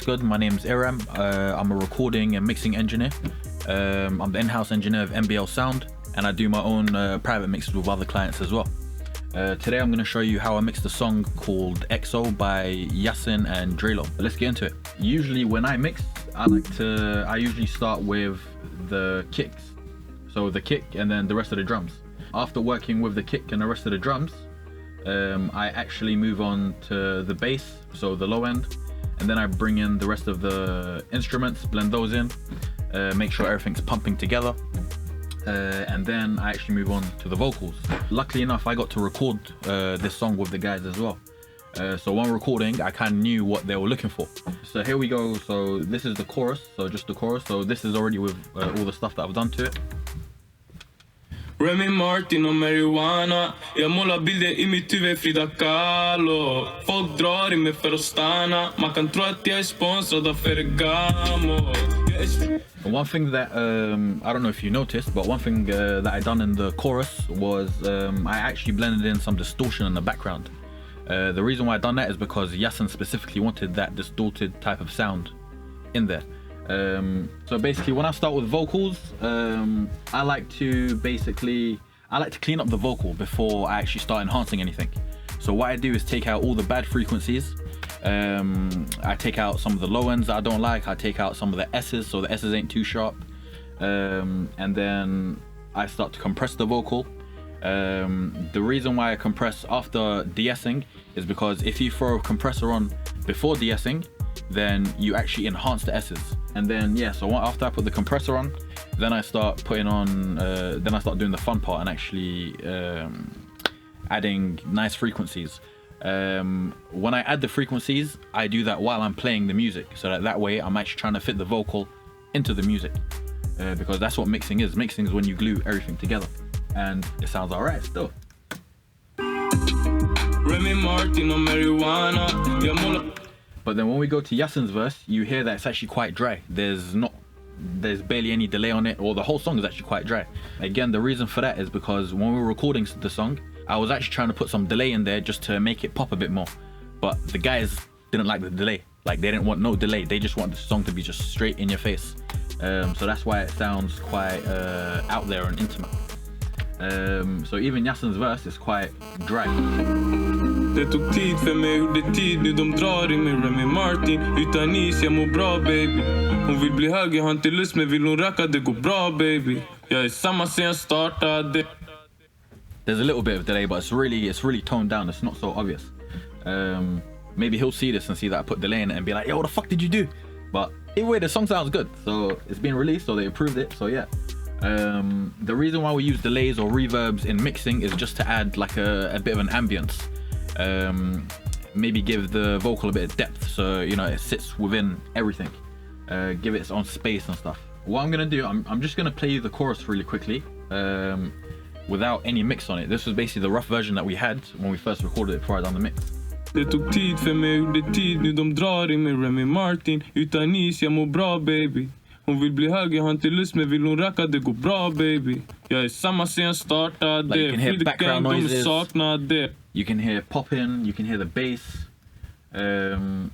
good? My name's Iram. I'm a recording and mixing engineer. I'm the in-house engineer of NBL Sound, and I do my own private mixes with other clients as well. Today I'm going to show you how I mixed a song called EXO by Yasin and Dree Low. Let's get into it. Usually when I mix, I usually start with the kicks. So the kick and then the rest of the drums. After working with the kick and the rest of the drums, I actually move on to the bass, so the low end, and then I bring in the rest of the instruments, blend those in, make sure everything's pumping together, and then I actually move on to the vocals. Luckily enough, I got to record this song with the guys as well. So when recording, I kind of knew what they were looking for. So here we go. So this is the chorus, so just the chorus. So this is already with all the stuff that I've done to it. Remy Martin och marijuana. Jag målar bilder i mitt huvud, Frida Kahlo. Folk drar i mig för att stanna. Man kan tro att jag är sponsrad av Ferragamo. One thing that I don't know if you noticed, but one thing that I done in the chorus was I actually blended in some distortion in the background. The reason why I done that is because Yasin specifically wanted that distorted type of sound in there. So basically when I start with vocals, I like to clean up the vocal before I actually start enhancing anything. So what I do is take out all the bad frequencies. I take out some of the low ends that I don't like. I take out some of the S's, so the S's ain't too sharp. And then I start to compress the vocal. The reason why I compress after de-essing is because if you throw a compressor on before de-essing, then you actually enhance the S's. And then yeah, so after I put the compressor on, then I start putting on, then I start doing the fun part and actually adding nice frequencies. When I add the frequencies, I do that while I'm playing the music, so that way I'm actually trying to fit the vocal into the music, because that's what mixing is. Mixing is when you glue everything together, and it sounds alright still. Remy Martin or marijuana. But then when we go to Yasin's verse, you hear that it's actually quite dry. There's barely any delay on it, or the whole song is actually quite dry. Again, the reason for that is because when we were recording the song, I was actually trying to put some delay in there just to make it pop a bit more. But the guys didn't like the delay. Like, they didn't want no delay. They just want the song to be just straight in your face. So that's why it sounds quite out there and intimate. So even Yasin's verse is quite dry. Det tog tid för mig, gjorde tid, nu de drar i mig. Remy Martin, utan is, jag mår bra baby. Hon vill bli hög, jag har inte lust, men vill hon racka, det går bra baby. Jag är samma sen jag startade. There's a little bit of delay, but it's really toned down. It's not so obvious. Maybe he'll see this and see that I put delay in it and be like, yo, what the fuck did you do? But either way, the song sounds good. So it's been released, so they approved it, so yeah. The reason why we use delays or reverbs in mixing is just to add like a bit of an ambience. Maybe give the vocal a bit of depth, so you know it sits within everything. Give it its own space and stuff. What I'm gonna do, I'm just gonna play you the chorus really quickly, without any mix on it. This was basically the rough version that we had when we first recorded it before I done the mix. Det tog tid för mig, gjorde tid, nu de drar i mig. Remy Martin, utan is, jag mår bra baby. Hon vill bli hög, jag har inte lust, men vill hon racka, det går bra baby. Jag är samma sen jag startade. Like you can hear background noises, saknade. you can hear popping, you can hear the bass. And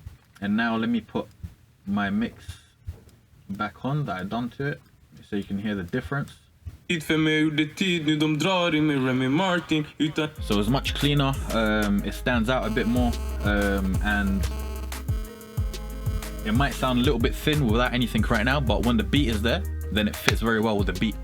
now let me put my mix back on that I done to it, so you can hear the difference. Tid för mig, gjorde tid, nu de drar i mig. Remy Martin, utan... So it's much cleaner, it stands out a bit more, and it might sound a little bit thin without anything right now, but when the beat is there, then it fits very well with the beat.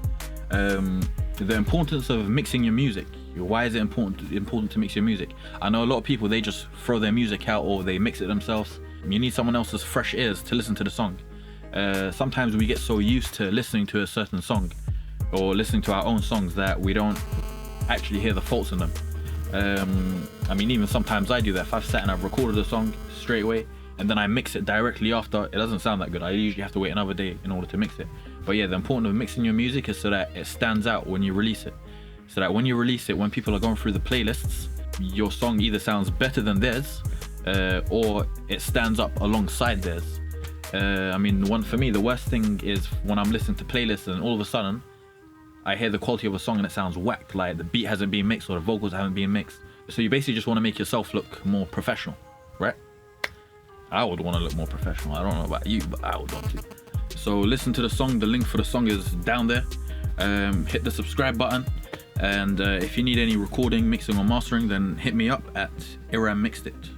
The importance of mixing your music. Why is it important to mix your music? I know a lot of people, they just throw their music out or they mix it themselves. You need someone else's fresh ears to listen to the song. Sometimes we get so used to listening to a certain song or listening to our own songs that we don't actually hear the faults in them. I mean, even sometimes I do that. If I've sat and I've recorded a song straight away and then I mix it directly after, it doesn't sound that good. I usually have to wait another day in order to mix it. But yeah, the importance of mixing your music is so that it stands out when you release it. So that when you release it, when people are going through the playlists, your song either sounds better than theirs, or it stands up alongside theirs. I mean, for me, the worst thing is when I'm listening to playlists and all of a sudden, I hear the quality of a song and it sounds whack, like the beat hasn't been mixed or the vocals haven't been mixed. So you basically just want to make yourself look more professional, right? I would want to look more professional. I don't know about you, but I would want to. So listen to the song. The link for the song is down there. Hit the subscribe button. And if you need any recording, mixing or mastering, then hit me up at Iram Mixed It.